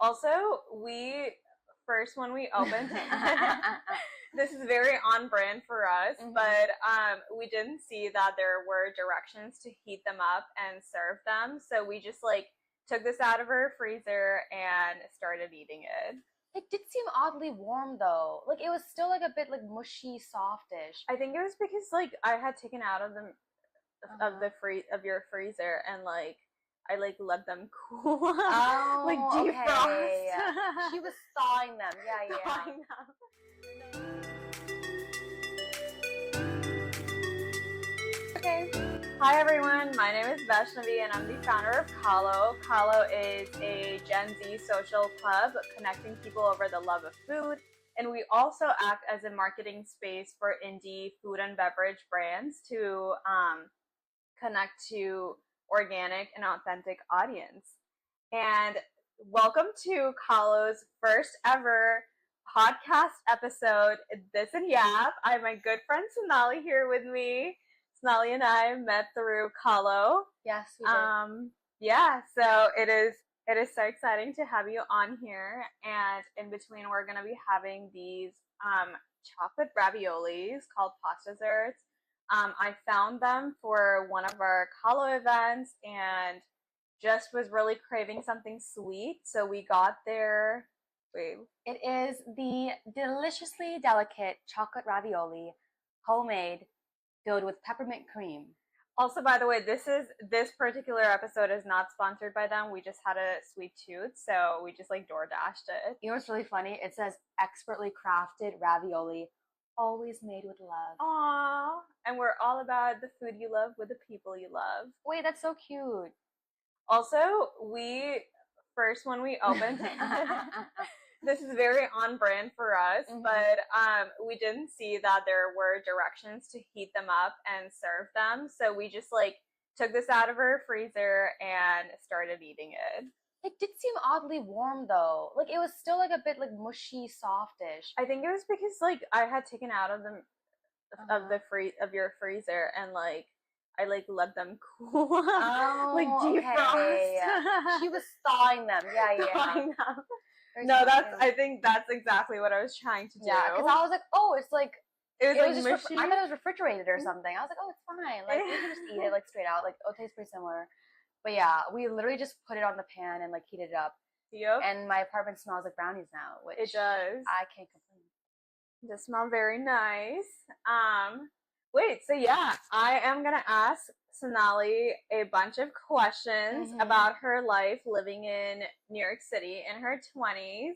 Also, when we opened, this is very on brand for us, but we didn't see that there were directions to heat them up and serve them. So we just like took this out of our freezer and started eating it. It did seem oddly warm though. Like it was still like a bit like mushy, softish. I think it was because like I had taken out of of your freezer and like I like let them cool like defrost. Okay. She was thawing them. Yeah. Thawing them. Okay. Hi everyone, my name is Vaishnavi and I'm the founder of khaa-lo. khaa-lo is a Gen Z social club connecting people over the love of food, and we also act as a marketing space for indie food and beverage brands to connect to organic and authentic audience. And welcome to khaa-lo's first ever podcast episode, This and Yap. I have my good friend Sonali here with me. Sonali and I met through khaa-lo. Yes, we did. Yeah, so it is so exciting to have you on here. And in between, we're going to be having these chocolate raviolis called pasta desserts. I found them for one of our khaa-lo events and just was really craving something sweet. So we got their, It is the deliciously delicate chocolate ravioli, homemade, filled with peppermint cream. Also, by the way, this particular episode is not sponsored by them. We just had a sweet tooth, so we just like door dashed it. You know what's really funny? It says expertly crafted ravioli, always made with love. Aww. And we're all about the food you love with the people you love. Wait, that's so cute. Also, when we opened, this is very on brand for us, but we didn't see that there were directions to heat them up and serve them. So we just like took this out of our freezer and started eating it. It did seem oddly warm though. Like it was still like a bit like mushy, softish. I think it was because like I had taken out of of your freezer and like I like let them cool like defrost. Okay. She was thawing them. Yeah. Thawing them. No, I think that's exactly what I was trying to do. Yeah, because I was like, oh, it's like it was just mushy. I thought it was refrigerated or something. I was like, oh, it's fine. Like we can just eat it like straight out. Like it tastes pretty similar. But yeah, we literally just put it on the pan and like heated it up. Yep. And my apartment smells like brownies now, which it does. I can't complain. They smell very nice. Wait, so yeah, I am gonna ask Sonali a bunch of questions about her life living in New York City in her 20s.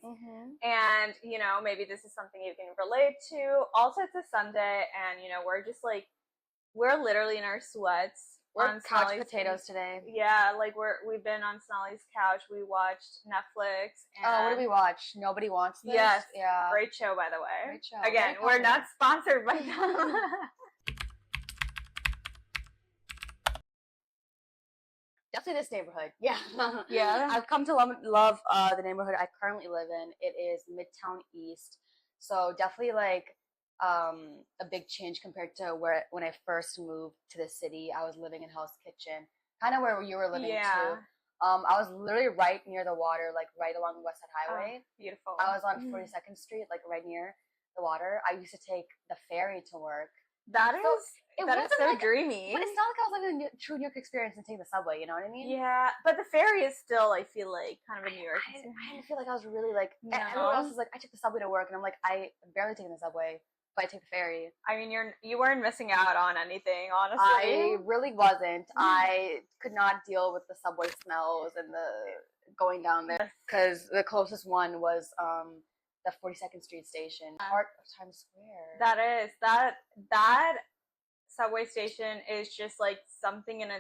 And, you know, maybe this is something you can relate to. Also, it's a Sunday, and, you know, we're literally in our sweats. We're on couch potatoes today. Yeah, like we've been on Sonali's couch. We watched Netflix. And what did we watch? Nobody Wants This? Yes. Yeah. Great show, by the way. Great show. Again, we're not sponsored by them. Definitely this neighborhood. Yeah. Yeah. I've come to love the neighborhood I currently live in. It is Midtown East. So definitely like a big change compared to when I first moved to the city. I was living in Hell's Kitchen, kind of where you were living too. I was literally right near the water, like right along the West Side Highway. Beautiful. I was on 42nd Street, like right near the water. I used to take the ferry to work. That is so like, dreamy. But it's not like I was living a true New York experience and taking the subway, you know what I mean? Yeah, but the ferry is still, I feel like, kind of a New York experience. I didn't feel like I was really like, everyone else is like, I took the subway to work, and I'm like, I barely taking the subway, but I take the ferry. I mean, you weren't missing out on anything, honestly. I really wasn't. I could not deal with the subway smells and the going down there, because the closest one was the 42nd Street station, part of Times Square. That subway station is just like something in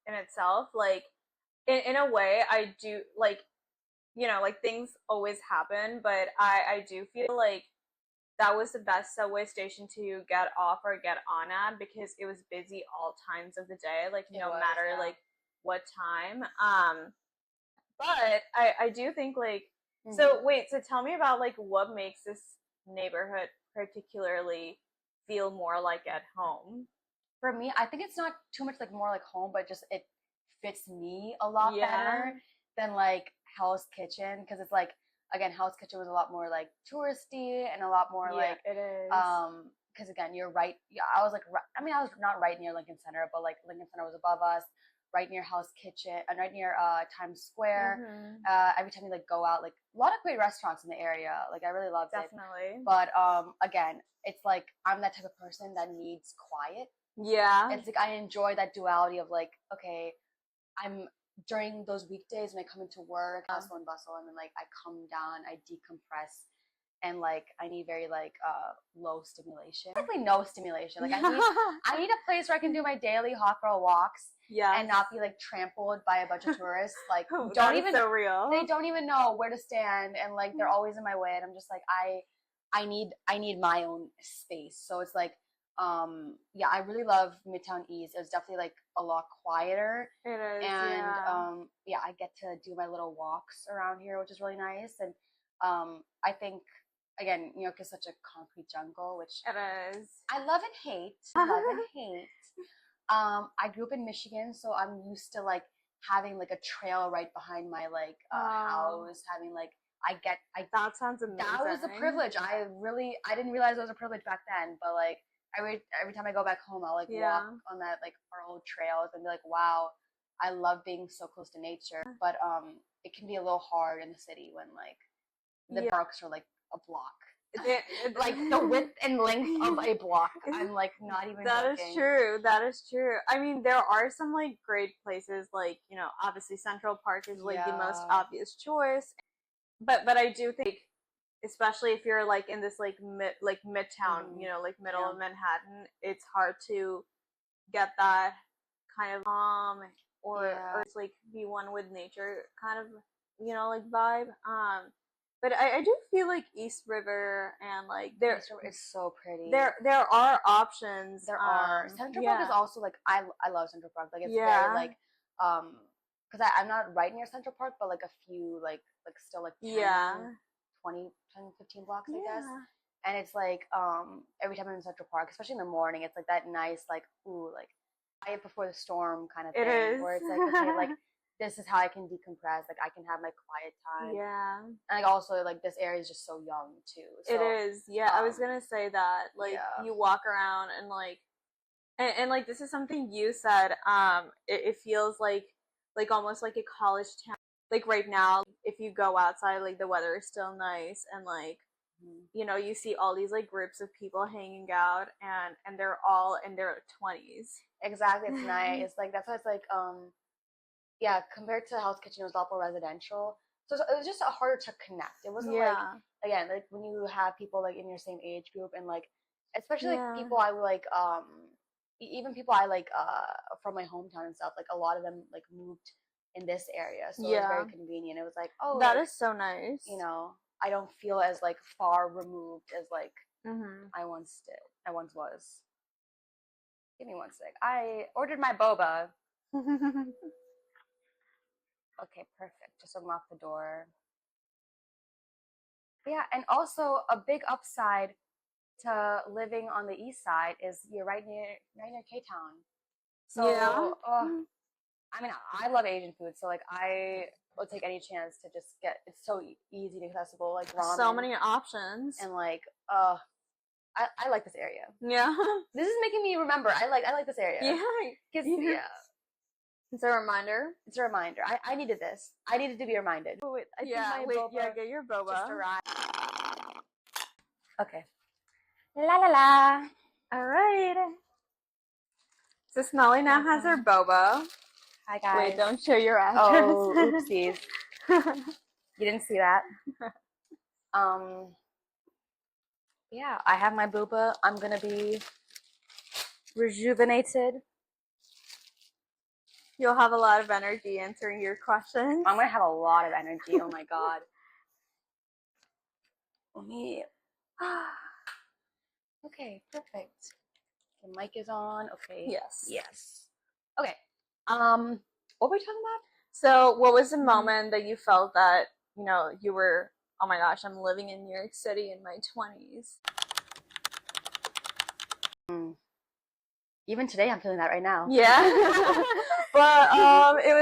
itself. Like in a way, I do like, you know, like things always happen, but I do feel like that was the best subway station to get off or get on at, because it was busy all times of the day, like no matter like what time. But I do think like, so wait, so tell me about like what makes this neighborhood particularly feel more like at home. For me, I think it's not too much like more like home, but just it fits me a lot better than like Hell's Kitchen, because it's like, again, Hell's Kitchen was a lot more like touristy and a lot more like it is. because again, you're right. Yeah, I was like, I mean, I was not right near Lincoln Center, but like Lincoln Center was above us, right near Hell's Kitchen, and right near Times Square. Every time you like go out, like a lot of great restaurants in the area. Like I really loved it. Definitely. But again, it's like I'm that type of person that needs quiet. Yeah. It's like I enjoy that duality of like, okay, I'm during those weekdays when I come into work, hustle and bustle, and then like I come down, I decompress, and like I need very like low stimulation. Technically no stimulation. Like I need a place where I can do my daily hot girl walks. Yeah. And not be like trampled by a bunch of tourists. Like don't even so real. They don't even know where to stand, and like they're always in my way, and I'm just like I need my own space. So it's like yeah, I really love Midtown East. It was definitely like a lot quieter. It is. And yeah, I get to do my little walks around here, which is really nice. And I think again, New York is such a concrete jungle, which it is. I love and hate. Love and hate. I grew up in Michigan, so I'm used to like having like a trail right behind my like house, having like that sounds amazing. That was a privilege. I didn't realize it was a privilege back then, but like every time I go back home, I'll like walk on that like our old trails and be like, wow, I love being so close to nature. But it can be a little hard in the city when like the parks are like a block. Like the width and length of a block. I'm like not even That joking. is true. That is true. I mean, there are some like great places, like, you know, obviously Central Park is like the most obvious choice. But I do think, especially if you're like in this like midtown, you know, like middle of Manhattan, it's hard to get that kind of or it's like be one with nature kind of, you know, like vibe. But I do feel like East River and like East River is so pretty. There are options. There are. Central Park is also like I love Central Park. Like it's very like because I'm not right near Central Park, but like a few like still like 10, 20, 10, 15 blocks, I guess. And it's like every time I'm in Central Park, especially in the morning, it's like that nice like like quiet before the storm kind of thing. It is. Where it's like, okay, like this is how I can decompress. Like I can have my quiet time. Yeah. And like also like this area is just so young too. So, it is. Yeah, I was gonna say that. Like you walk around and like and like this is something you said. It feels like almost like a college town. Like right now, if you go outside, like the weather is still nice and like you know, you see all these like groups of people hanging out and they're all in their 20s. Exactly, it's nice. Like that's why it's like yeah, compared to Hell's Kitchen, it was a lot more residential. So it was just harder to connect. It wasn't like, again, like when you have people like in your same age group and like, especially like people I like, even people I like from my hometown and stuff, like a lot of them like moved in this area. So it was very convenient. It was like, oh, that like, is so nice. You know, I don't feel as like far removed as like I once did. I once was. Give me one sec. I ordered my boba. Okay, perfect. Just unlock the door. Yeah, and also a big upside to living on the east side is you're right near K-Town. So, I mean, I love Asian food, so like I will take any chance to just get. It's so easy and accessible, like ramen. So many options, and like I like this area. Yeah, this is making me remember. I like this area. Yeah. It's a reminder. It's a reminder. I needed this. I needed to be reminded. Oh, wait, I think my boba get your boba. Just arrived. Okay. La la la. All right. So Sonali now has her boba. Hi guys. Wait, don't show your address. Oh, oopsies. You didn't see that. Yeah, I have my boba. I'm gonna be rejuvenated. You'll have a lot of energy answering your questions. I'm gonna have a lot of energy. Oh my god. Let me. Okay, perfect. The mic is on. Okay. Yes. Okay. What were we talking about? So, what was the moment that you felt that, you know, you were, oh my gosh, I'm living in New York City in my 20s? Even today, I'm feeling that right now. Yeah. But it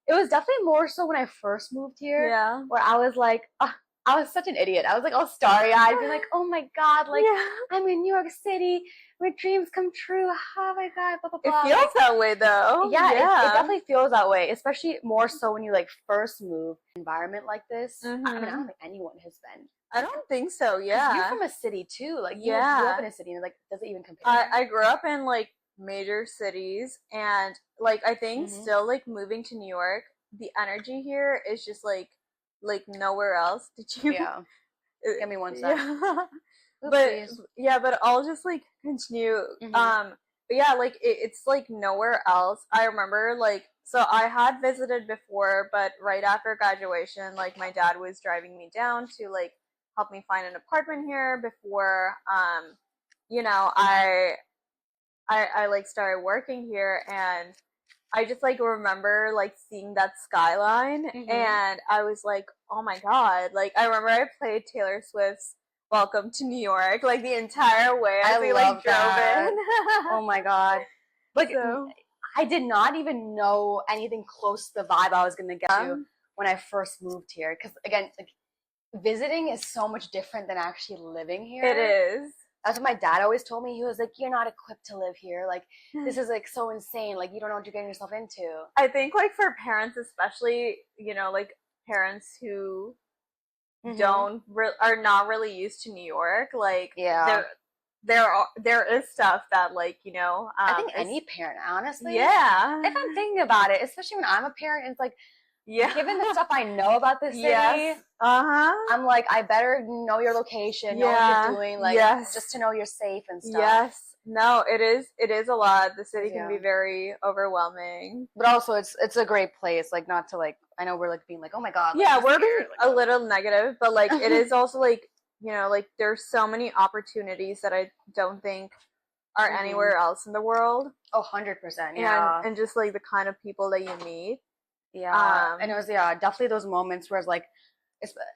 it was definitely more so when I first moved here, Yeah. where I was like, I was such an idiot. I was like all starry-eyed, being like, oh my God, like Yeah. I'm in New York City, my dreams come true. Oh my God, blah blah It blah. feels Like, that way though. yeah, it Yeah. definitely feels that way, especially more so when you like first move environment like this. I mean, I Mhm. don't think anyone has been. I don't think so. Because you're Yeah. from a city too. Like you grew up Yeah. in a city, and like, does it even compare? I grew up in like major cities, and like I think Hmm. still like moving to New York, the energy here is just like nowhere else. Did you? Yeah. Give me one sec. Yeah. But Oopsies. yeah, but I'll just like continue. Hmm. But yeah, like it's like nowhere else. I remember like so I had visited before, but right after graduation, like my dad was driving me down to like help me find an apartment here before you know, I like started working here, and I just like remember like seeing that skyline, Hmm. and I was like, oh my god. Like I remember I played Taylor Swift's Welcome to New York like the entire way I as we like love drove that. in. Oh my God. Like, So I did not even know anything close to the vibe I was gonna get to when I first moved here. Because again, like visiting is so much different than actually living it here. is. That's what my dad always told me. He was like, "You're not equipped to live here. Like, this is like so insane. Like, you don't know what you're getting yourself into." I think like for parents especially, you know, like parents who Hmm. don't are not really used to New York, like Yeah. there is stuff that like, you know, I think is any parent, honestly, yeah. if I'm thinking about it, especially when I'm a parent, it's like, Yeah. given the stuff I know about the Yes. city, Uh-huh. I'm like, I better know your location, know what you're Yeah. doing, like, Yes. just to know you're safe and stuff. Yes. No, it is a lot. The Cause city can be yeah, very overwhelming. but also it's a great place. Like, not to like, I know we're like being like, oh my God, like Yeah, I'm we're being scared. a little negative, but like it is also like, you know, like there's so many opportunities that I don't think are Hmm. anywhere else in the world. Oh, 100%. And Yeah. just like the kind of people that you meet. Yeah. And it Um was, yeah, definitely those moments where it's like,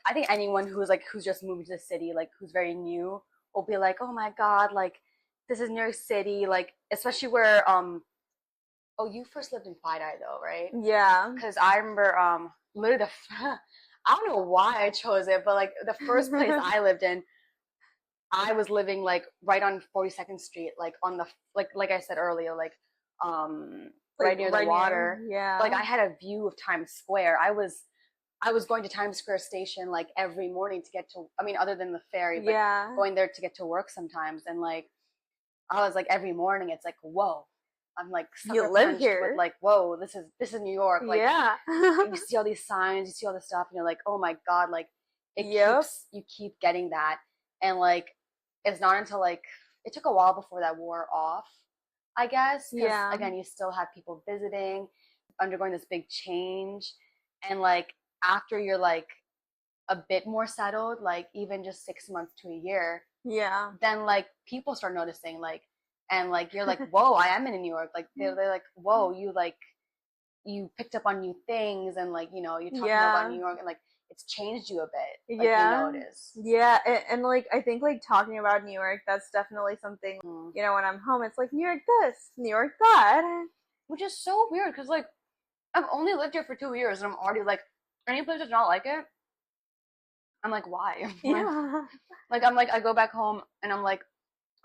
I think anyone who's like, who's just moved to the city, like who's very new, will be like, oh my God, like this is New York City. Like, especially where, oh, you first lived in Eye though, right? yeah. Because I remember, literally I don't know why I chose it, but like the first place I lived in, I was living like right on 42nd Street, like on the like I said earlier, like um Like right near the right near, water. Like yeah. I had a view of Times Square. I was going to Times Square station like every morning to get to, I mean, other than the ferry, but Yeah. going there to get to work sometimes. And like I was like every morning it's like, whoa. I'm like You sucker live punched with here. like, whoa, this is New York. Like Yeah. you see all these signs, you see all this stuff, and you're like, oh my God, like Yep. you keep getting that. And like it's not until like it took a while before that wore off, I guess, because Yeah. again, you still have people visiting, undergoing this big change. And like after you're like a bit more settled, like even just 6 months to a year, Yeah. then like people start noticing, like, and like you're like, whoa, I am in New York. Like they're like, whoa, you picked up on new things, and like, you're talking more about Yeah. New York, and like it's changed you a bit, like you Yeah. notice. Yeah. And like I think like talking about New York, that's definitely something, Mm. you know, when I'm home, it's like New York this, New York that. Which is so weird because like I've only lived here for 2 years and I'm already like, any place does not like it. I'm like, why? Yeah. Like I'm like, I go back home and I'm like,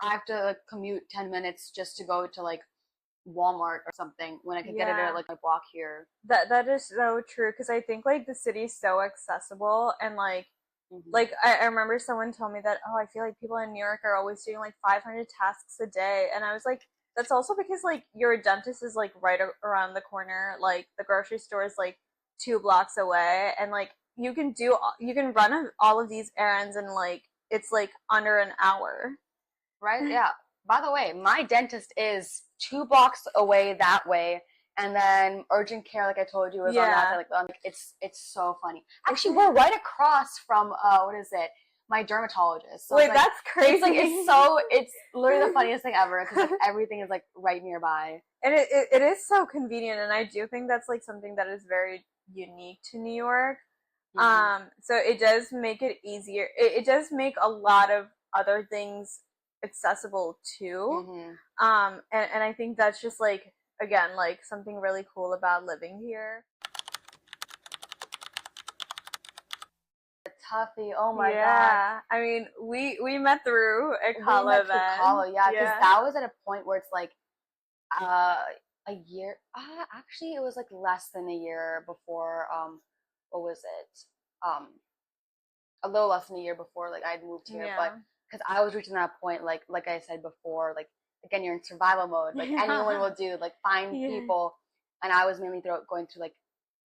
I have to like commute 10 minutes just to go to like Walmart or something when I could get it at Yeah. like my block here. That is so true because I think like the city's so accessible, and Hmm. like I remember someone told me that, oh, I feel like people in New York are always doing like 500 tasks a day, and I was like, that's also because like your dentist is like right around the corner, like the grocery store is like 2 blocks away, and like you can run all of these errands, and like it's like under an hour. Right? Yeah. By the way, my dentist is 2 blocks away that way. And then urgent care, like I told you, is on that side. Yeah. Like it's so funny. Actually, we're right across from what is it? My dermatologist. So it's Wait, like that's crazy. it's literally the funniest thing ever because like everything is like right nearby. And it is so convenient, and I do think that's like something that is very unique to New York. Hmm. So it does make it easier. It does make a lot of other things accessible too. Hmm. And I think that's just like again like something really cool about living here. Tuffy. Oh my god. Yeah. I mean, we met through a We khaa-lo met through khaa-lo, event. yeah, because Yeah. that was at a point where it's like uh a year. Actually, it was like less than a year before. What was it? A little less than a year before like I'd moved here, but Yeah. because I was reaching that point, like I said before, like again you're in survival mode, like anyone will do, like find Yeah. people, and I was mainly going through like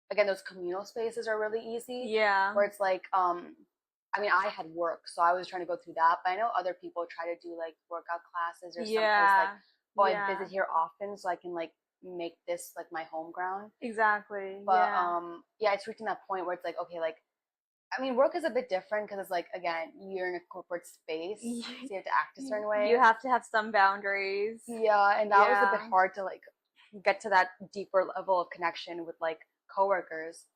again those communal spaces are really easy, Yeah. where it's like I mean I had work, so I was trying to go through that, but I know other people try to do like workout classes or some place like, Yeah. oh I Yeah. visit here often so I can like make this like my home ground. Exactly. But Yeah. yeah, it's reaching that point where it's like okay, like I mean, work is a bit different because it's like again, you're in a corporate space, You so you have to act a certain way. have to have some boundaries. Yeah, and that was a bit Yeah. hard to like get to that deeper level of connection with like coworkers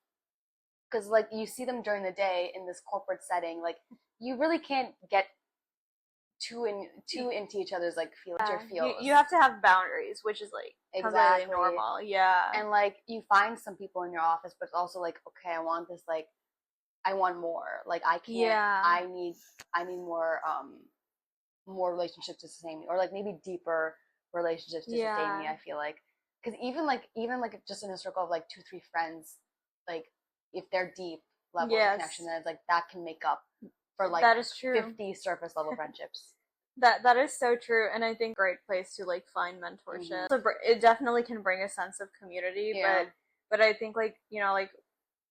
because like you see them during the day in this corporate setting, like you really can't get too into each other's like Yeah. feels. You have to have boundaries, which is like completely Exactly. normal. Yeah. And like you find some people in your office, but it's also like okay, I want this like I want more. Like I can't. Yeah. I need more relationships to sustain me, or like maybe deeper relationships to sustain me. Yeah. I feel like because even like just in a circle of like 2-3 friends, like if they're deep levels of Yes. connection, then it's like that can make up for like That is true. 50 surface level friendships. That is so true, and I think great place to like find mentorship. So it definitely can bring a sense of community, Yeah. but I think like like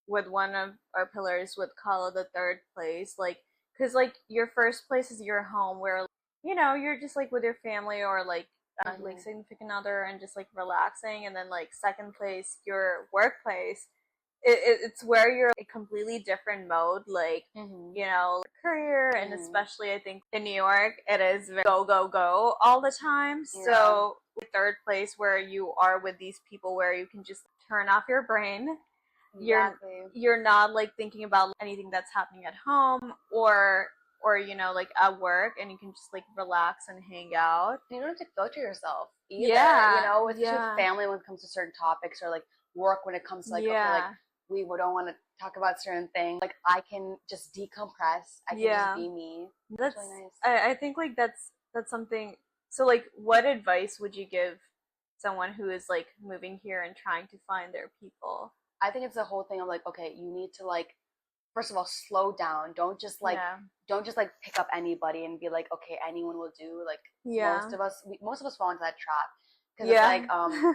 with one of our pillars with khaa-lo, the third place, like because like your first place is your home where you're just like with your family or like significant other and just like relaxing, and then like second place your workplace. It's where you're a completely different mode, like career, and especially I think in New York it is very go go go all the time. Yeah. So third place where you are with these people where you can just turn off your brain. Exactly. You're not like thinking about anything that's happening at home or like at work, and you can just like relax and hang out. You don't have to filter yourself either. Yeah. Especially with family when it comes to certain topics, or like work when it comes to like okay, like we don't want to talk about certain things. Like I can just decompress. I can just be me. That's really nice. I think like that's something. So like, what advice would you give someone who is like moving here and trying to find their people? I think it's the whole thing of like, okay, you need to like, first of all, slow down. Don't just like pick up anybody and be like, okay, anyone will do. Like most of us fall into that trap. Because it's like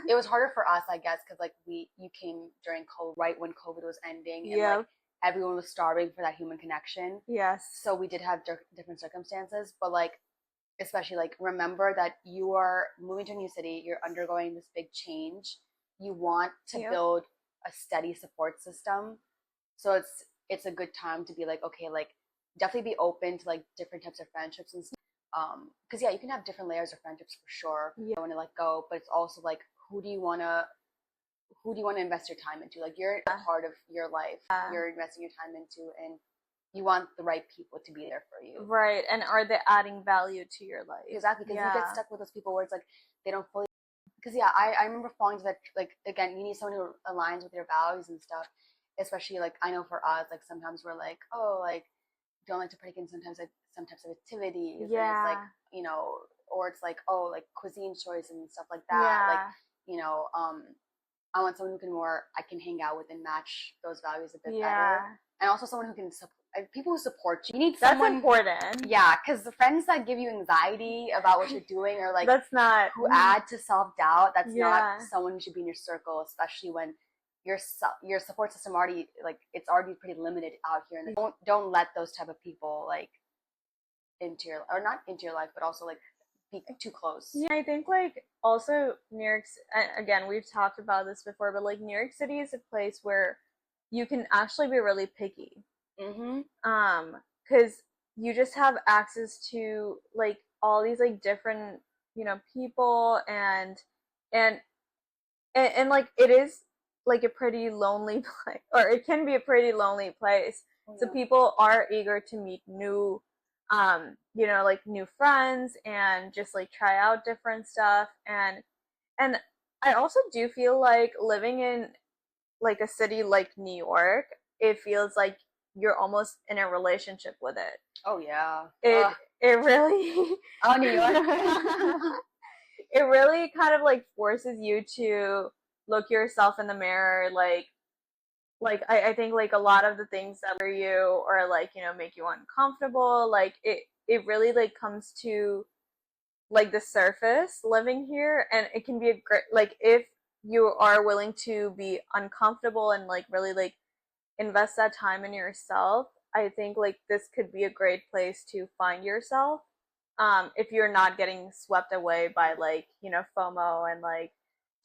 it was harder for us, I guess, because like you came during COVID, right when COVID was ending, and like everyone was starving for that human connection. Yes. So we did have different circumstances, but like especially like remember that you are moving to a new city, you're undergoing this big change. You want to build a steady support system, so it's a good time to be like okay, like definitely be open to like different types of friendships and stuff. Because you can have different layers of friendships for sure. You want to let go, but it's also like who do you want to invest your time into? Like you're a part of your life, you're investing your time into, and you want the right people to be there for you, right? And are they adding value to your life? Exactly, because you get stuck with those people where it's like they don't fully. Because I remember falling to that, like again, you need someone who aligns with your values and stuff. Especially like I know for us, like sometimes we're like, oh, like don't like to partake in sometimes like some types of activities. And it's like or it's like oh, like cuisine choice and stuff like that. Like I want someone who I can hang out with and match those values a bit better, and also someone who can people who support you. You need someone. That's important. Yeah, because the friends that give you anxiety about what you're doing, or like that's not who add to self-doubt. That's not someone who should be in your circle, especially when your support system already it's already pretty limited out here. And don't let those type of people like not into your life, but also like be too close. Yeah, I think like also New York. Again, we've talked about this before, but like New York City is a place where you can actually be really picky. Because you just have access to like all these like different people and like it is like a pretty lonely place, or it can be a pretty lonely place. So people are eager to meet new like new friends and just like try out different stuff, and I also do feel like living in like a city like New York, it feels like you're almost in a relationship with it. Oh yeah. It really Oh, New York. it really kind of like forces you to look yourself in the mirror, like I think like a lot of the things that bother you or like, you know, make you uncomfortable, like it really like comes to like the surface living here, and it can be a great, like if you are willing to be uncomfortable and like really like invest that time in yourself, I think like this could be a great place to find yourself, if you're not getting swept away by like, you know, FOMO and like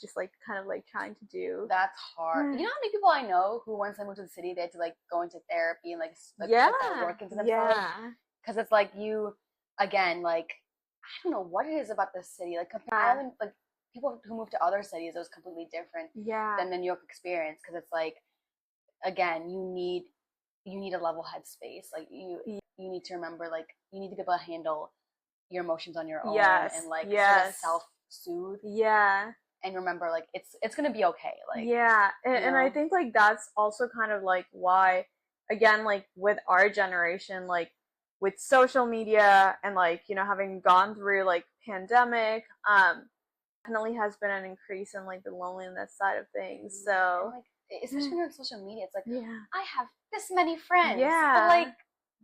just like kind of like trying to do. That's hard. You know how many people I know who once they moved to the city, they had to like go into therapy and like Yeah, put that work into themselves? yeah, Because it's like you, again, like I don't know what it is about this city. Like I haven't like people who move to other cities, it was completely different yeah, than the New York experience. Because it's like again, you need a level head space. Like you need to remember, like you need to be able to handle your emotions on your own yes, and like sort of yes, self soothe yeah, and remember like it's gonna be okay. Like yeah, you and I know. think like that's also kind of like why, again, like with our generation, like with social media and like, you know, having gone through like pandemic, definitely has been an increase in like the loneliness side of things. And So like especially when you're on social media, it's like yeah, I have this many friends, but yeah, like,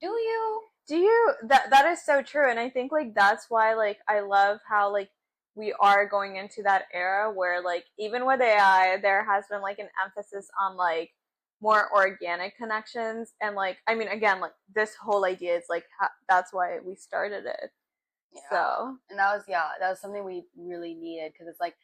do you? do you, that is so true, and I think like that's why like I love how like we are going into that era where like even with AI there has been like an emphasis on like more organic connections, and like I mean again like this whole idea is like that's why we started it. Yeah, So and that was something we really needed because it's like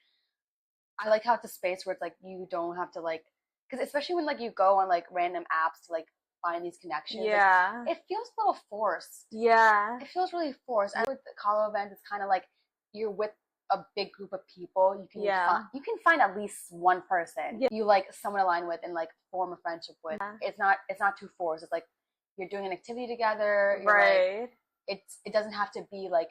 I like how it's a space where it's like you don't have to like because especially when like you go on like random apps to like find these connections, like yeah, it feels a little forced. yeah, It feels really forced. And with the khaa-lo event, it's kind of like you're with a big group of people. yeah, You can find at least one person yeah, you like someone align with and like form a friendship with. It's not too forced. It's like you're doing an activity together. You're like right, it doesn't have to be like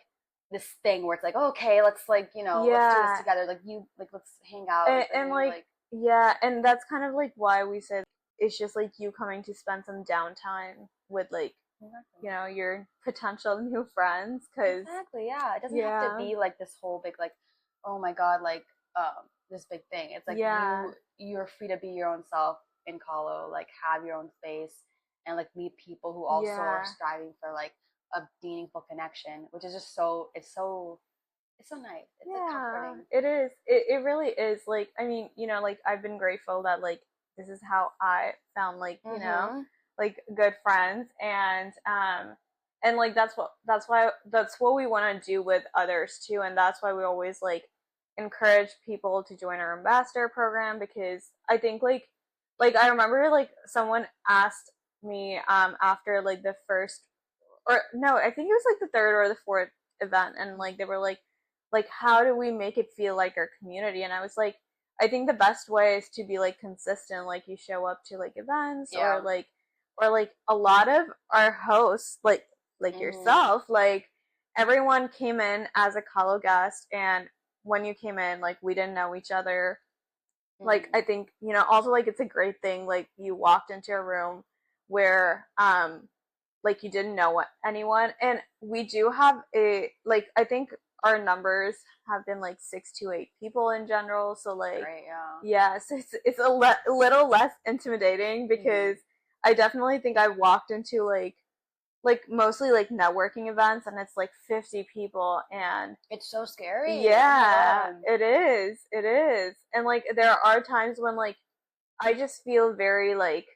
this thing where it's like, oh, okay, let's like, you know, let's do this yeah, together. Like you like let's hang out. It and doesn't need like like yeah, and that's kind of like why we said it's just like you coming to spend some downtime with like, exactly. you know, your potential new friends, because Exactly, yeah. It doesn't have to yeah, be like this whole big like, oh my god, like this big thing. It's like yeah, you're free to be your own self in khaa-lo, like have your own space and like meet people who also are yeah, striving for like a meaningful connection, which is just it's so nice. It's like yeah, comforting. it is, it really is, like I mean, you know, like I've been grateful that like this is how I found like, you know, Mhm. like good friends, and like that's what we want to do with others too, and that's why we always like encourage people to join our ambassador program, because I think like I remember like someone asked me after like the first, or no, I think it was like the third or the fourth event, and like they were like how do we make it feel like our community, and I was like, I think the best way is to be like consistent, like you show up to like events, Yeah. or like a lot of our hosts like Mhm. yourself, like everyone came in as a khaa-lo guest, and when you came in like we didn't know each other, like I Mhm. think, you know, also like it's a great thing like you walked into a room where like you didn't know anyone, and we do have a like I think our numbers have been like 6 to 8 people in general, so That's like great, yeah. yeah, so it's little less intimidating, because Mhm. I definitely think I walked into like mostly like networking events and it's like 50 people, and It's so scary. Oh my yeah, god. it is, and like there are times when like I just feel very like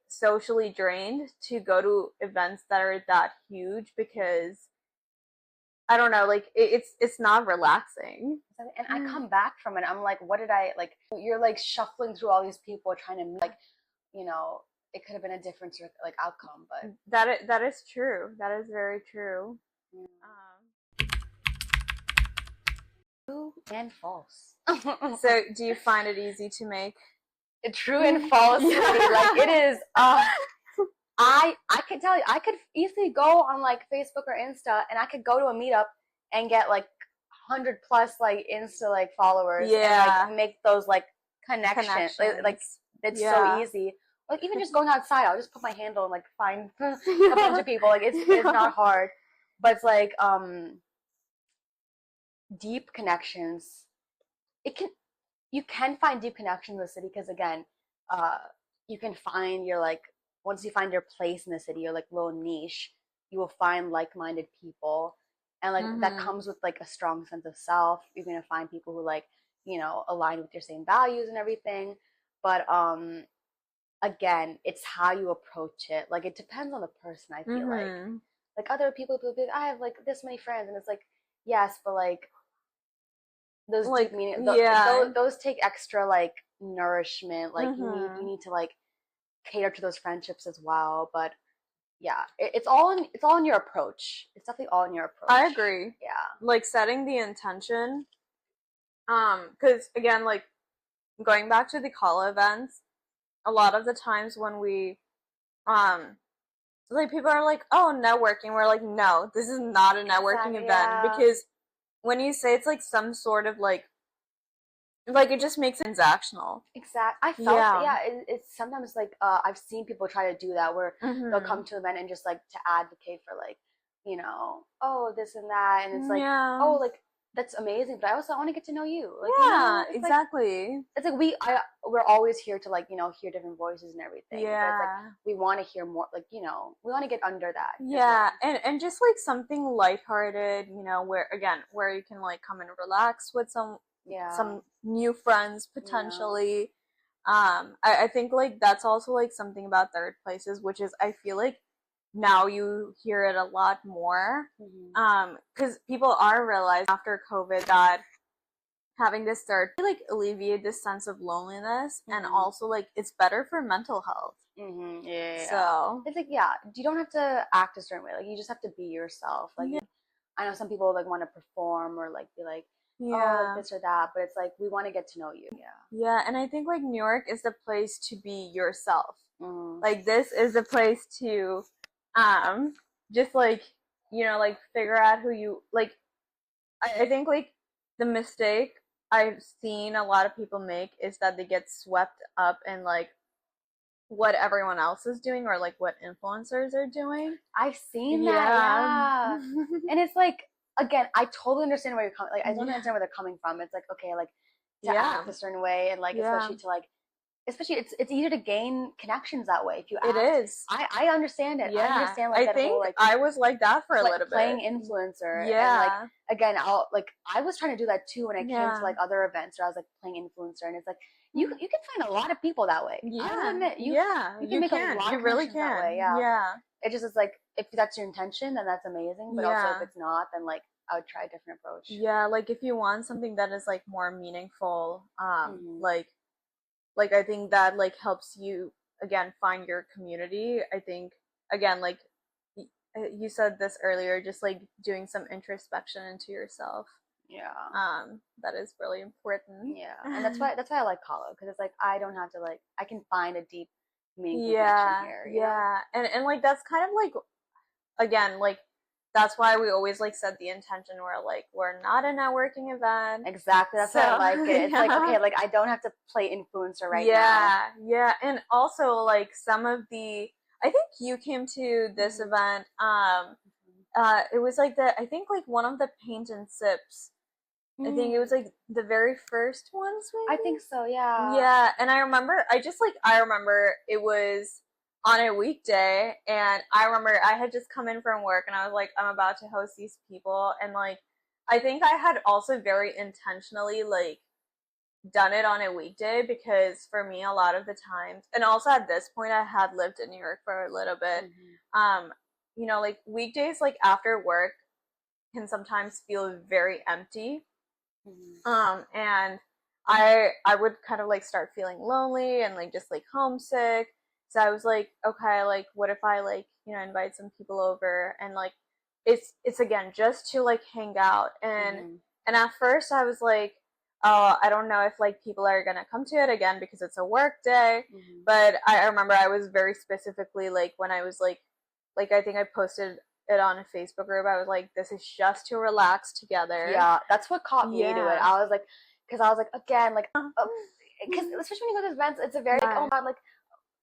socially drained to go to events that are that huge, because I don't know, like it's not relaxing. And I come back from it. I'm like, what did I like? You're like shuffling through all these people trying to like, you know, it could have been a different like outcome, but That is true. That is very true. yeah. Um, True and false. so, do you find it easy to make? True and false, sweetie. Like it Yeah. is. I could tell you, I could easily go on like Facebook or Insta, and I could go to a meetup and get like 100 plus like Insta like followers and like Yeah. make those like connections. Like Connections. it's so Yeah. easy. like even just going outside, I'll just put my handle and like find a bunch Yeah. of people. Like it's Yeah. not hard, but it's like deep connections. It can you can find deep connections in the city because again, uh, you can find your like once you find your place in the city, your like little niche, you will find like-minded people, and like that Mhm. comes with like a strong sense of self. You're gonna find people who like align with your same values and everything, but again, it's how you approach it. Like it depends on the person. I feel Mhm. like other people be like, I have like this many friends, and it's like yes, but like those deep Like, meaning yeah. those take extra like nourishment, like you Mhm. need to like cater to those friendships as well, but yeah, it's all in your approach. It's definitely all in your I approach. agree. Yeah. Like setting the intention. Because again, like going back to the khaa-lo events, a lot of the times when we um like people are like, oh, networking, we're like, no, this is not a networking Exactly. event, Yeah. because when you say it's like some sort of like it just makes it transactional. Exact. I felt Yeah. yeah. It's sometimes like I've seen people try to do that where they'll come Mhm. to an event and just like to advocate for like oh this and that, and it's like Yeah. oh like that's amazing, but I also want to get to know you. Like Yeah, it's like exactly. it's like we're always here to like hear different voices and everything, but it's like Yeah. we want to hear more, like we want to get under that as Yeah, well. and just like something lighthearted, where again, where you can like come and relax with Yeah. some new friends Yeah. potentially. I think like that's also like something about third places, which is I feel like now you hear it a lot more. Hmm. Because people are realizing after COVID that having this third like alleviate this sense of loneliness, and Hmm. also like it's better for mental health. Hmm. Yeah. So It's like yeah, you don't have to act a certain way. Like you just have to be yourself. Like yeah, I know some people like want to perform or like be like oh like yeah. this or that, but it's like we want to get to know you. Yeah. Yeah, and I think like New York is the place to be yourself. Mm. Like this is the place to um just like like figure out who you like. I think like the mistake I've seen a lot of people make is that they get swept up in like what everyone else is doing, or like what influencers are doing. I've seen that, Yeah. yeah. And it's like, again, I totally understand where you're coming. Like, I totally Yeah. understand where they're coming from. It's like, okay, like to Yeah. act a certain way, and like Yeah. especially to like, especially it's easier to gain connections that way if you It act. is. I understand it. I Yeah. understand like I that whole think like I was like that for a little playing bit. influencer, and like Yeah. again, I was trying to do that too when I came to Yeah. like other events where I was like playing influencer, and it's like you can find a lot of people that way. I will Yeah, admit yeah, you can you make a can. lot You of really connections that way. can. Yeah. Yeah, It just is like if that's your intention, then that's amazing. But also if yeah, it's not, then like I would try a different approach. yeah. Like if you want something that is like more meaningful, Hmm. like I think that like helps you again find your community. I think again like you said this earlier, just like doing some introspection into yourself. Yeah. That is really important. Yeah. And that's why I like khaa-lo, because it's like I don't have to like I can find a deep, meaningful connection Yeah, here. yeah, and like that's kind of like again, like that's why we always like set the intention where like we're not a networking event. Exactly. That's So why I like it. It's like yeah. okay, like I don't have to play influencer right now. Yeah, yeah. And also like some of the I think you came to this Hmm. event. It was like I think like one of the paint and sips. I think it was Mm. like the very first ones I think maybe. so. Yeah. Yeah, and I remember it was on a weekday, and I remember I had just come in from work, and I was like, I'm about to host these people, and like I think I had also very intentionally like done it on a weekday, because for me a lot of the times, and also at this point I had lived in New York for a little bit, Hmm. um like weekdays like after work can sometimes feel very empty, Hmm. and I would kind of like start feeling lonely and like just like homesick. So I was like, okay, like what if I like, invite some people over, and like it's again just to like hang out, Hmm. and at first I was like, oh, I don't know if like people are gonna come to it again because it's a work day. Hmm. But I remember I was very specifically like when I was like I think I posted it on a Facebook group. I was like, this is just to relax together. Yeah, that's what caught me to it. Yeah. I was like, because I was like, again, like, because especially when you go to events, it's a very like, oh Yeah. my god, like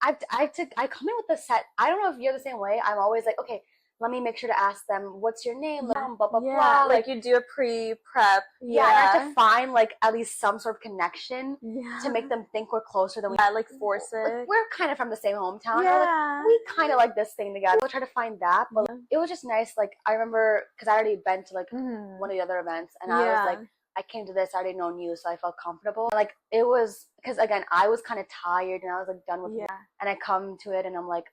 I come in with the set. I don't know if you're the same way. I'm always like, okay, let me make sure to ask them, what's your name? Like, Yeah. blah blah Yeah. blah. Like you do a pre-prep. Yeah, and I have to Yeah. find like at least some sort of connection Yeah. to make them think we're closer than we. Yeah, like force Like, it. we're kind of from the same hometown. Or Yeah. like we kind of like this thing together. We'll try to find that, but like, it was just nice. Like I remember because I already been to like one of the other events, and I was like, I came to this, I already known you, so I felt comfortable. Like it was because again, I was kind of tired and I was like done with it, and I come to it and I'm like,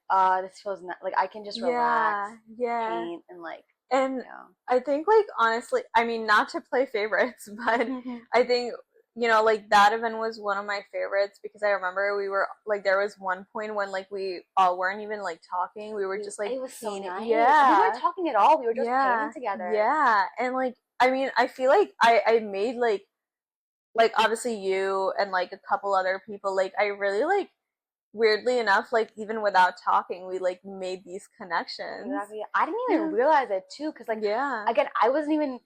this feels like I can just relax, paint, and like. And I think like honestly, I mean not to play favorites, but I think like that event was one of my favorites because I remember we were like there was one point when like we all weren't even like talking. We were just like it was so nice. Yeah. We weren't talking at all. We were just painting together. Yeah. And like I mean, I feel like I made like obviously you and like a couple other people, like I really like weirdly enough, like even without talking, we like made these connections. Exactly. I didn't even realize it too, because like again, I wasn't even.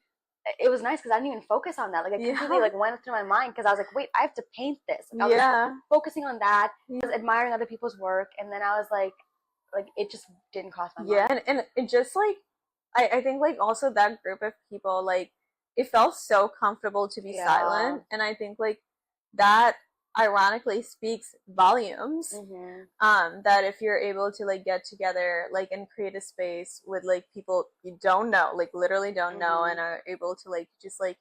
It was nice because I didn't even focus on that. Like it completely like went through my mind because I was like, wait, I have to paint this. Like, I was focusing on that. I was admiring other people's work, and then I was like it just didn't cross my mind. Yeah, and it just like I think like also that group of people, like it felt so comfortable to be silent, and I think like that ironically speaks volumes. That if you're able to like get together like and create a space with like people you don't know, like literally don't know, and are able to like just like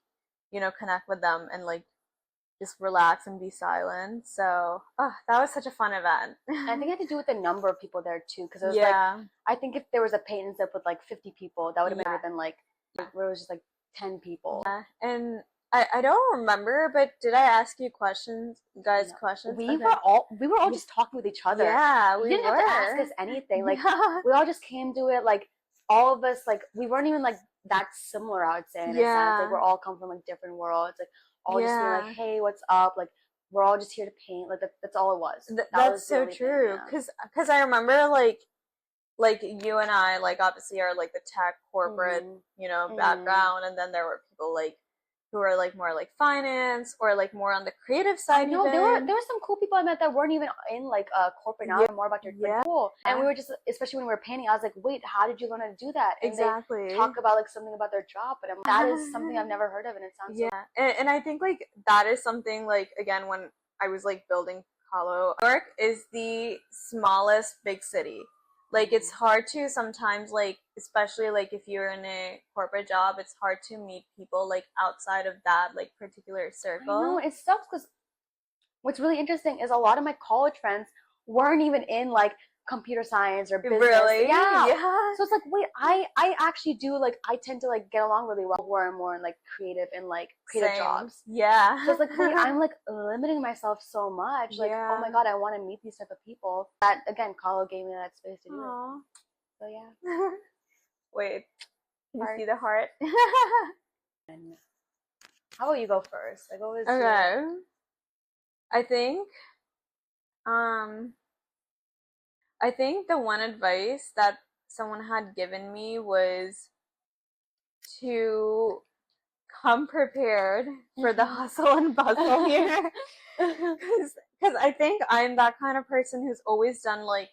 connect with them and like just relax and be silent. So that was such a fun event. I think it had to do with the number of people there too, because it was like I think if there was a paint and sip with like 50 people, that would have been better than like where it was just like 10 people. Yeah, and I don't remember, but did I ask you questions, guys? Questions? We were all just talking with each other. Yeah, we didn't have to ask us anything. Like we all just came to it. Like all of us, like we weren't even like that similar. I would say in a sense, like we're all come from like different worlds. Like all just being like, hey, what's up? Like we're all just here to paint. Like that's all it was. That's was so true. Cause I remember like you and I like obviously are like the tech corporate background, and then there were people like who are like more like finance or like more on the creative side. No, there were some cool people I met that weren't even in like corporate now, more about your like, cool. And we were just, especially when we were painting, I was like, wait, how did you learn how to do that? And they talk about like something about their job, but that is something I've never heard of, and it sounds and I think like that is something like again when I was like building khaa-lo, New York is the smallest big city. Like it's hard to sometimes like, especially like if you're in a corporate job, it's hard to meet people like outside of that like particular circle. I know, it sucks because what's really interesting is a lot of my college friends weren't even in like computer science or business. Really? Yeah. So it's like, wait, I actually do like I tend to like get along really well more and more in like creative jobs. Yeah. So it's like, wait, I'm like limiting myself so much. Like, oh my god, I want to meet these type of people. That again, khaa-lo gave me that space to do it. So yeah. Wait, can you see the heart? How about you go first? Like, what was your... I think the one advice that someone had given me was to come prepared for the hustle and bustle here. Because I think I'm that kind of person who's always done like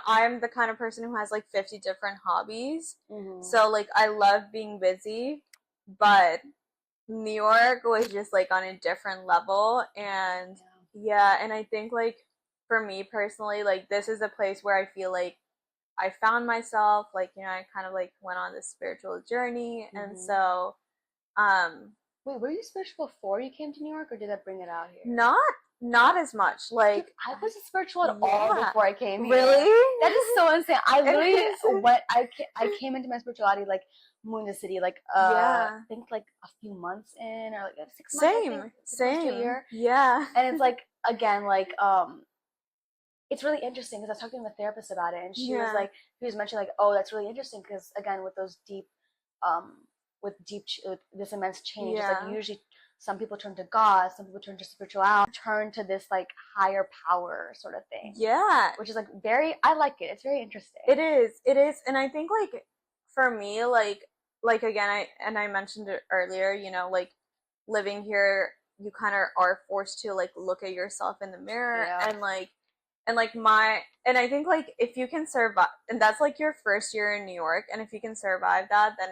I'm the kind of person who has like 50 different hobbies. So like I love being busy, but New York was just like on a different level. And and I think like for me personally, like this is a place where I feel like I found myself, like I kind of like went on this spiritual journey. And so wait, were you spiritual before you came to New York, or did that bring it out here? Not as much. Like I wasn't spiritual at all before I came here. Really? That is so insane. I literally I came into my spirituality like moving to the city like I think like a few months in, or like 6 months. Same. A year. Yeah. And it's like again like it's really interesting because I was talking to a therapist about it, and she was mentioning like, oh, that's really interesting because again with those deep with this immense change, it's like usually some people turn to God, some people turn to spirituality, turn to this like higher power sort of thing. Yeah. Which is like I like it. It's very interesting. It is. And I think like for me, like again, I mentioned it earlier, like living here, you kind of are forced to like look at yourself in the mirror and like and like and I think like if you can survive, and that's like your first year in New York, and if you can survive that, then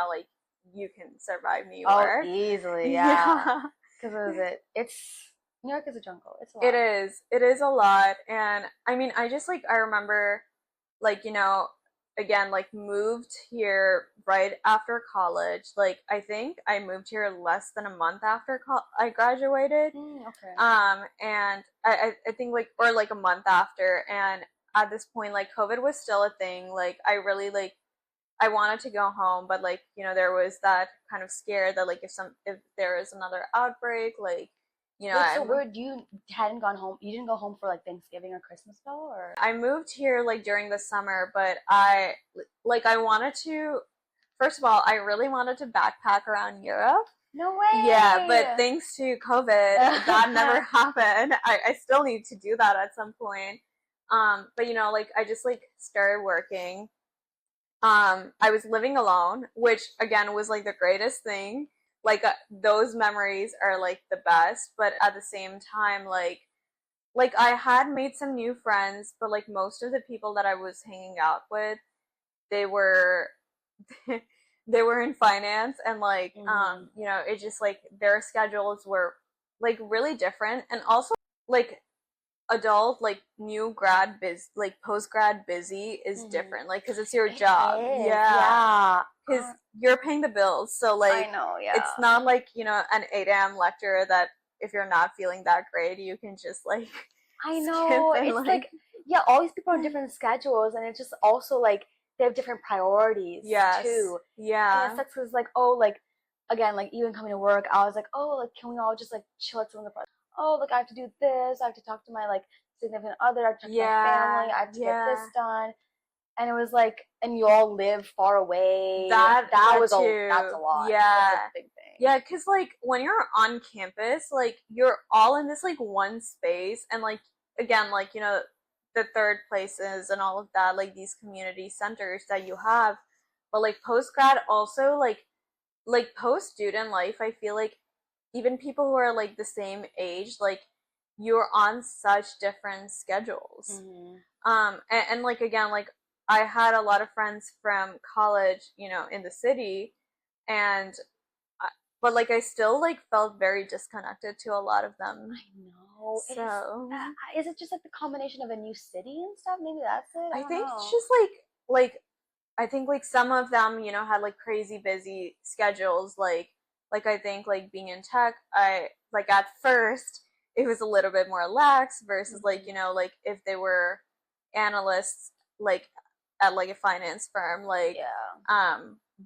like you can survive New Oh, York. easily, yeah. Yeah. Because it's New York is a jungle. It's a It lot. is. It is a lot. And I mean, I just like, I remember, like, again, like moved here right after college. Like, I think I moved here less than a month after I graduated. Okay. And I think like, or like a month after. And at this point, like, COVID was still a thing. Like, I really like, I wanted to go home, but like, there was that kind of scare that like if there is another outbreak, like, Wait, so where you hadn't gone home? You didn't go home for like Thanksgiving or Christmas though, or? I moved here like during the summer, but I wanted to, first of all, I really wanted to backpack around Europe. No Yeah, but way. thanks to COVID, that never happened. I still need to do that at some point. But like I just like started working. I was living alone, which again was like the greatest thing. Like those memories are like the best, but at the same time, like I had made some new friends, but like most of the people that I was hanging out with, they were they were in finance, and like it just like their schedules were like really different, and also like adult like new grad like post grad busy is different, like because it's your It job. is, Yeah, yeah. because you're paying the bills, so I like know, it's yeah. not like an 8 a.m. lecture that if you're not feeling that great you can just like I skip know. and It's like like, yeah, all these people on different schedules, and it's just also like they have different priorities yes, too. And it yeah, sucks because, like, oh, like, again, like, even coming to work, I was like, oh, like, can we all just like chill at some of the parts? Oh, like, I have to do this. I have to talk to my like significant other. I have to talk to my family. yeah, I have to get this yeah. done. And it was like, and you all live far away. That That's too. a lot. That's a Yeah. big thing. Yeah, cuz like when you're on campus, like you're all in this like one space, and like again, like the third places and all of that, like these community centers that you have. But like post grad also, like post student life, I feel like even people who are like the same age, like you're on such different schedules. Hmm. And like again, like I had a lot of friends from college, in the city, and but like I still like felt very disconnected to a lot of them. I know. It is. So Is it just like the combination of a new city and stuff? Maybe that's it. I I don't think it's know. just like I think like some of them, had like crazy busy schedules. Like I think like being in tech, I like at first it was a little bit more lax versus like, Hmm. like if they were analysts like at like a finance firm, like Yeah.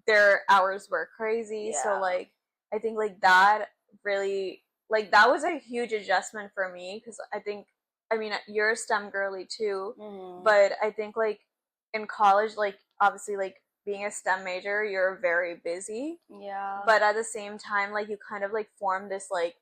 their hours were crazy. So Yeah. like I think like that really like that was a huge adjustment for me, because I think, I mean, you're a STEM girly too, Hmm. but I think like in college, like obviously like being a STEM major, you're very busy, Yeah. but at the same time, like you kind of like form this like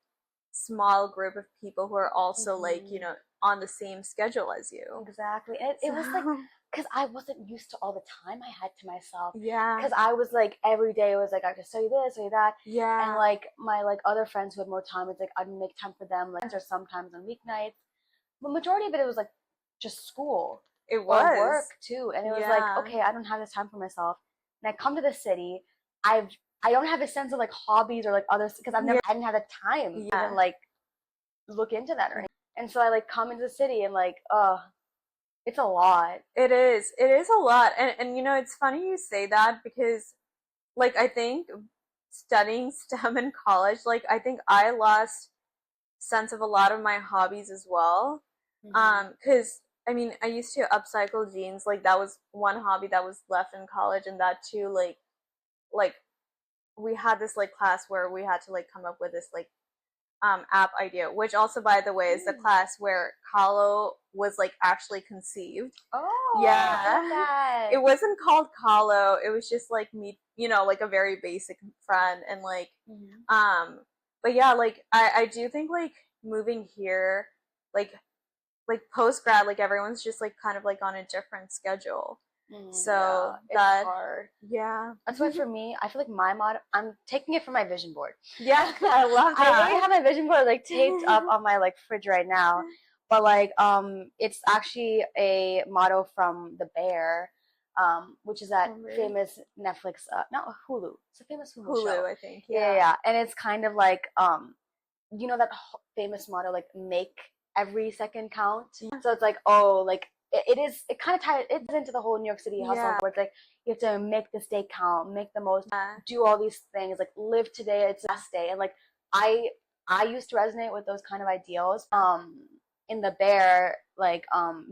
small group of people who are also like, Hmm. on the same schedule as you. Exactly. And it was like, So because I wasn't used to all the time I had to myself. yeah, Because I was like, every day was like, I have to study this, study that. And yeah, like my like other friends who had more time, it's like I'd make time for them, like, or sometimes on weeknights. But majority of it was like just school it or was, work too. And it was like, yeah, okay, I don't have this time for myself. And I come to the city, I've I don't have a sense of like hobbies or like others because yeah, I didn't have the time to even yeah. like look into that or anything. And so I like come into the city and like, it's a lot. It is. It is a lot. And it's funny you say that, because like I think studying STEM in college, like I think I lost sense of a lot of my hobbies as well. Hmm. Cuz I mean, I used to upcycle jeans, like that was one hobby that was left in college, and that too like we had this like class where we had to like come up with this like app idea, which also, by the way, is the Mm. class where khaa-lo was like actually conceived. Oh, I love Yeah. that. It wasn't called khaa-lo. It was just like me, like a very basic friend, and like Hmm. um but yeah, like I do think like moving here, like post grad, like everyone's just like kind of like on a different schedule. Yeah, So it's that hard. yeah. That's why for me, I feel like my mod, I'm taking it from my vision board. Yeah, I love I literally that. have my vision board like taped up on my like fridge right now. but like it's actually a motto from The Bear, which is that Oh, really? famous Netflix, not Hulu, it's a famous Hulu show. Hulu, I think. Yeah, Yeah. and it's kind of like you know that famous motto, like make every second count. Yeah. So it's like, oh, like it kind of ties it into the whole New York City hustle, Yeah. where it's like you have to make this day count, make the most, Yeah. do all these things, like live today, it's the last day. And like I I used to resonate with those kind of ideals. In The Bear, like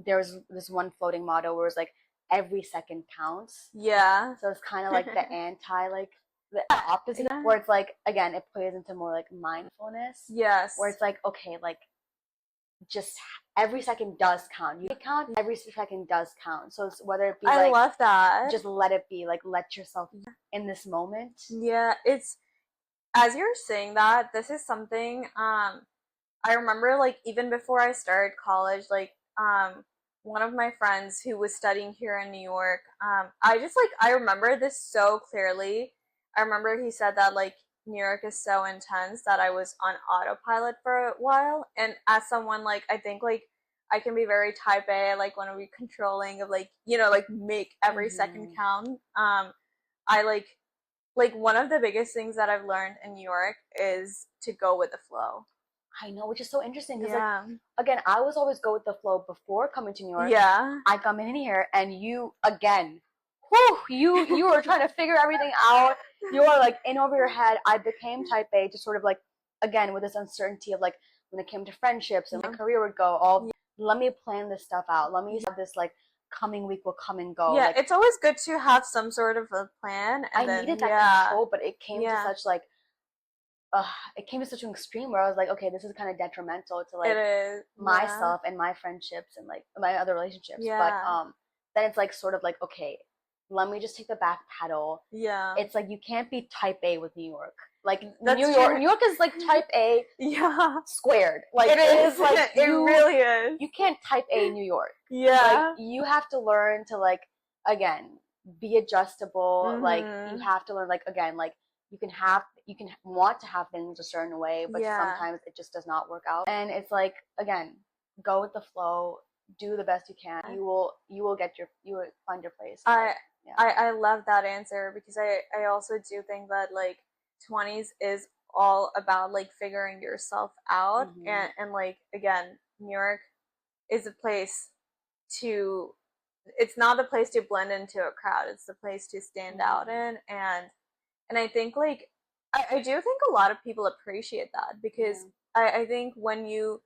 there was this one floating motto where it's like every second counts. Yeah. So it's kind of like the anti, like the opposite, Yeah. where it's like, again, it plays into more like mindfulness, Yes. where it's like, okay, like just every second does count. You count, every second does count. So it's whether it be I like love that. just let it be, like let yourself in this moment. Yeah, it's as you're saying that, this is something I remember like even before I started college, like one of my friends who was studying here in New York, I just like I remember this so clearly. I remember he said that like New York is so intense that I was on autopilot for a while. And as someone like I think like I can be very type A, like want to be controlling of like, you know, like make every second count. I like one of the biggest things that I've learned in New York is to go with the flow. I know, which is so interesting because, Yeah. like, again, I was always go with the flow before coming to New York. Yeah. I come in here and you, again, whew, you were trying to figure everything out. You were like in over your head. I became type A to sort of like, again, with this uncertainty of like when it came to friendships and my career would go, all, let me plan this stuff out. Let me have this like coming week will come and go. Yeah, like, it's always good to have some sort of a plan. And I then, needed that yeah. control, but it came to such like, it came to such an extreme where I was like, okay, this is kind of detrimental to like it is myself and my friendships and like my other relationships. Yeah. But then it's like sort of like, okay, let me just take the back pedal. Yeah. It's like you can't be type A with New York. Like That's New York, true. New York is like type A Yeah. squared. Like It is like it really is. you can't type A New York. Yeah. Like you have to learn to like, again, be adjustable. Like you have to learn, like, again, like you can want to have things a certain way, but sometimes it just does not work out. And it's like, again, go with the flow, do the best you can. You will find your place. I love that answer because I also do think that like 20s is all about like figuring yourself out. And like again, New York is a place to it's not the place to blend into a crowd, it's the place to stand out in. And I think like I do think a lot of people appreciate that because I think when you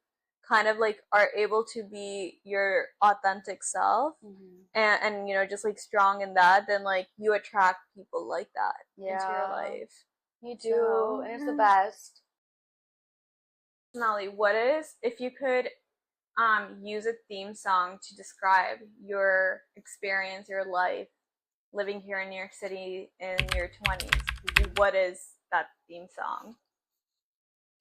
kind of like are able to be your authentic self and you know just like strong in that, then like you attract people like that into your life. You do, and it's the best. Sonali, what is if you could use a theme song to describe your experience, your life living here in New York City in your 20s, what is that theme song?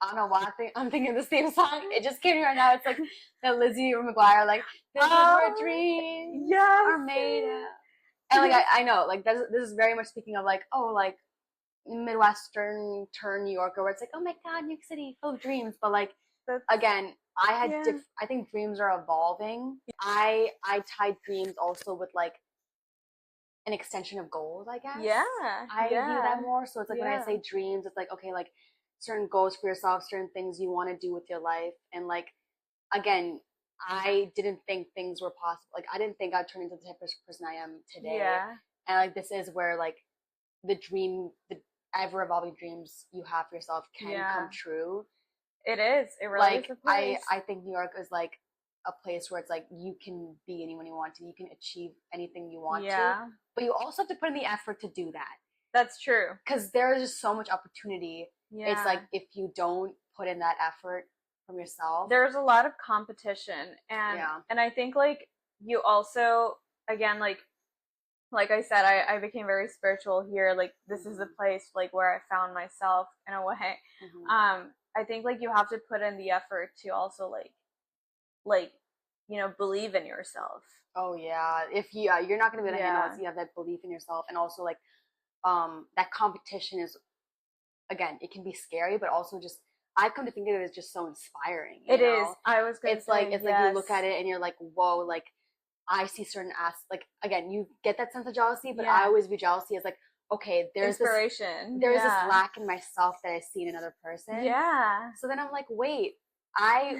I don't know why I'm thinking of the same song. It just came to me right now. It's like the Lizzie McGuire, like, this is where dreams are made of. And like I know, like this is very much speaking of like, oh, like Midwestern turn New Yorker, where it's like, oh my God, New York City full of dreams. But like again, I think dreams are evolving. I tied dreams also with like an extension of goals, I guess. I view that more. So it's like when I say dreams, it's like, okay, like certain goals for yourself, certain things you want to do with your life. And like, again, I didn't think things were possible. Like I didn't think I'd turn into the type of person I am today. And like this is where like the ever evolving dreams you have for yourself can come true. It is. It really like is a place. I think New York is like a place where it's like you can be anyone you want to. You can achieve anything you want to. But you also have to put in the effort to do that. That's true. Because there is just so much opportunity. It's like if you don't put in that effort from yourself. There's a lot of competition. And I think like you also, again, like I said, I became very spiritual here. Like this is the place like where I found myself in a way. I think like you have to put in the effort to also like you know believe in yourself. Oh yeah, if you're not gonna be able to handle it, so you have that belief in yourself, and also like that competition is, again, it can be scary, but also just I come to think of it as just so inspiring. It is. I was gonna It's say, like it's yes. like you look at it and you're like, whoa, like I see certain like again, you get that sense of jealousy, but I always view jealousy as like, okay, there's inspiration. There's this lack in myself that I see in another person. Yeah. So then I'm like, wait, I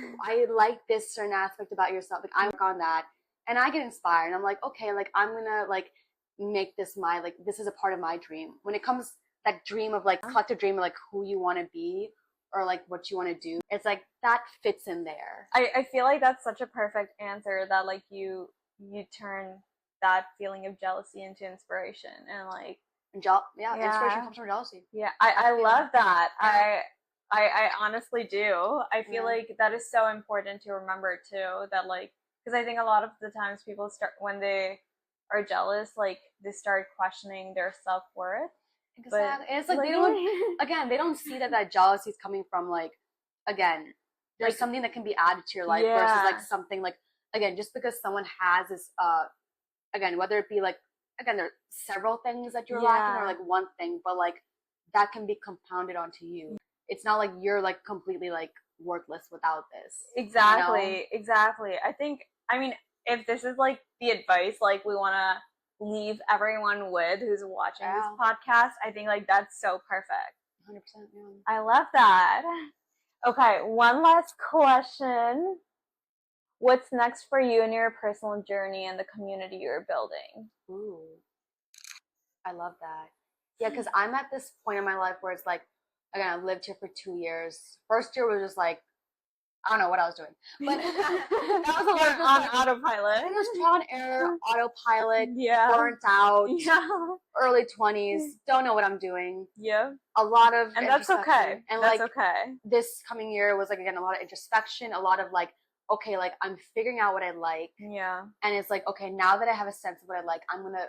like this certain aspect about yourself. Like I work on that, and I get inspired. And I'm like, okay, like I'm gonna like make this my like this is a part of my dream. When it comes that dream of like collective dream of like who you want to be or like what you want to do, it's like that fits in there. I feel like that's such a perfect answer that like you turn that feeling of jealousy into inspiration and like inspiration comes from jealousy. Yeah, I love that. I honestly do. I feel like that is so important to remember too. That like, because I think a lot of the times people start when they are jealous, like they start questioning their self-worth. Exactly. And it's like they don't see that jealousy is coming from like, again, there's like, something that can be added to your life versus like something like, again, just because someone has this again, whether it be like, again, there are several things that you're lacking or like one thing, but like that can be compounded onto you. It's not like you're like completely like worthless without this. Exactly. I think, I mean, if this is like the advice like we want to leave everyone with who's watching this podcast, I think like that's so perfect. 100%. I love that. Okay, one last question. What's next for you in your personal journey and the community you're building? Ooh, I love that. Yeah, because I'm at this point in my life where it's like, again, I lived here for 2 years. First year was just like, I don't know what I was doing, but that was a lot on like, autopilot. It was trial and error, autopilot, burnt out, early 20s, don't know what I'm doing. Yeah, a lot of and that's okay. And that's like okay. This coming year was like again a lot of introspection, a lot of like, okay, like I'm figuring out what I like. Yeah, and it's like, okay, now that I have a sense of what I like, I'm gonna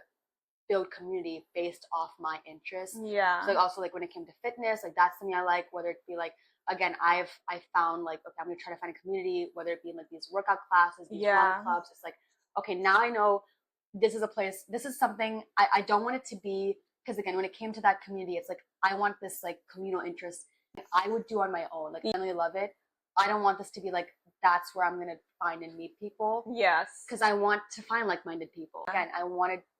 build community based off my interests. Yeah. So like also like when it came to fitness, like that's something I like, whether it be like again, I found like, okay, I'm gonna try to find a community, whether it be in like these workout classes, these run clubs. It's like, okay, now I know this is a place, this is something I don't want it to be, because again, when it came to that community, it's like I want this like communal interest like, I would do on my own. Like I really love it. I don't want this to be like that's where I'm gonna find and meet people. Yes. Because I want to find like-minded people. Again,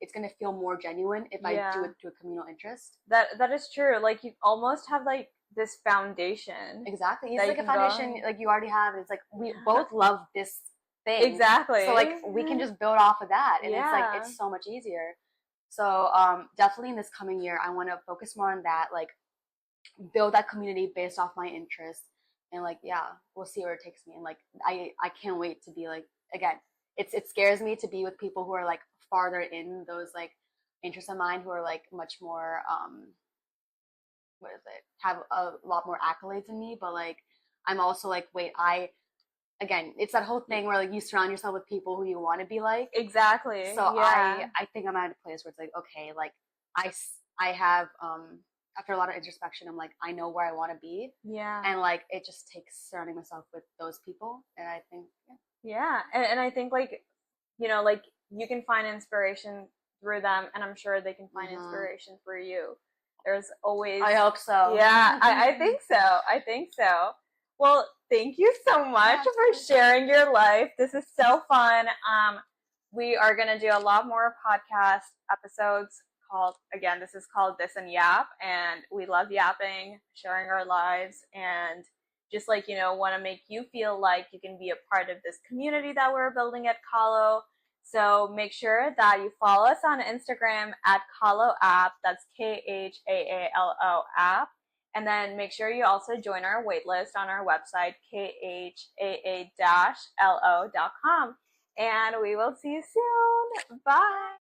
it's gonna feel more genuine if I do it to a communal interest. That is true. Like you almost have like this foundation. Exactly. It's like a foundation like you already have. It's like we both love this thing. Exactly. So like we can just build off of that. And it's like it's so much easier. So definitely in this coming year I wanna focus more on that, like build that community based off my interests. And like, we'll see where it takes me. And like, I can't wait to be like, again, it scares me to be with people who are like farther in those like interests of mine, who are like much more, have a lot more accolades than me. But like, I'm also like, wait, again, it's that whole thing where like you surround yourself with people who you want to be like. Exactly. So I think I'm at a place where it's like, okay, like I have, after a lot of introspection, I'm like, I know where I want to be. Yeah. And like, it just takes surrounding myself with those people. And I think, and I think like, you know, like you can find inspiration through them, and I'm sure they can find inspiration for you. There's always. I hope so. Yeah, I think so. I think so. Well, thank you so much for sharing your life. This is so fun. We are gonna do a lot more podcast episodes. This is called This and Yap, and we love yapping, sharing our lives, and just like, you know, want to make you feel like you can be a part of this community that we're building at khaa-lo. So make sure that you follow us on Instagram at khaa-lo app. That's KHAALO app. And then make sure you also join our waitlist on our website, khaa-lo.com. And we will see you soon. Bye.